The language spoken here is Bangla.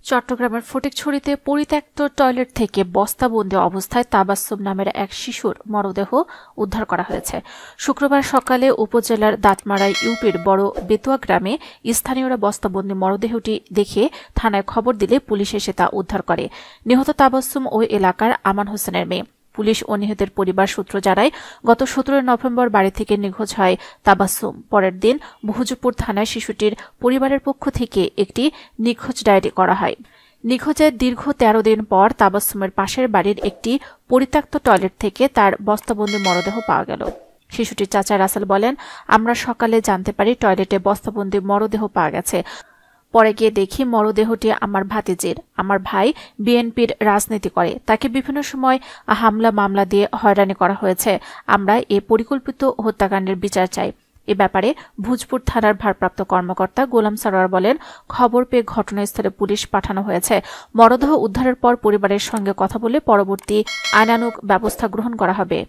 চট্টগ্রামের ফটিকছড়িতে পরিত্যক্ত টয়লেট থেকে বস্তাবন্দি অবস্থায় তাবাসসুম নামের এক শিশুর মরদেহ উদ্ধার করা হয়েছে। শুক্রবার সকালে উপজেলার দাঁতমারা ইউপির বড় বেতুয়া গ্রামে স্থানীয়রা বস্তাবন্দি মরদেহটি দেখে থানায় খবর দিলে পুলিশ এসে তা উদ্ধার করে। নিহত তাবাসসুম ওই এলাকার আমান হোসেনের মেয়ে। পুলিশ ও নিহতের পরিবার সূত্র জানায়, গত 17 নভেম্বর বাড়ি থেকে নিখোঁজ হয় তাবাসসুম। পরের দিন বহুজপুর থানায় শিশুটির পরিবারের পক্ষ থেকে একটি নিখোঁজ ডায়েরি করা হয়। নিখোঁজের দীর্ঘ 13 দিন পর তাবাসসুমের পাশের বাড়ির একটি পরিত্যক্ত টয়লেট থেকে তার বস্তাবন্দি মরদেহ পাওয়া গেল। শিশুটির চাচা রাসেল বলেন, আমরা সকালে জানতে পারি টয়লেটে বস্তাবন্দি মরদেহ পাওয়া গেছে। পরে গিয়ে দেখি মরদেহটি আমার ভাতিজির। আমার ভাই বিএনপির রাজনীতি করে, তাকে বিভিন্ন সময় হামলা মামলা দিয়ে হয়রানি করা হয়েছে। আমরা এ পরিকল্পিত হত্যাকাণ্ডের বিচার চাই। এ ব্যাপারে ভূজপুর থানার ভারপ্রাপ্ত কর্মকর্তা গোলাম সরোয়ার বলেন, খবর পেয়ে ঘটনাস্থলে পুলিশ পাঠানো হয়েছে। মরদেহ উদ্ধারের পর পরিবারের সঙ্গে কথা বলে পরবর্তী আইনানুগ ব্যবস্থা গ্রহণ করা হবে।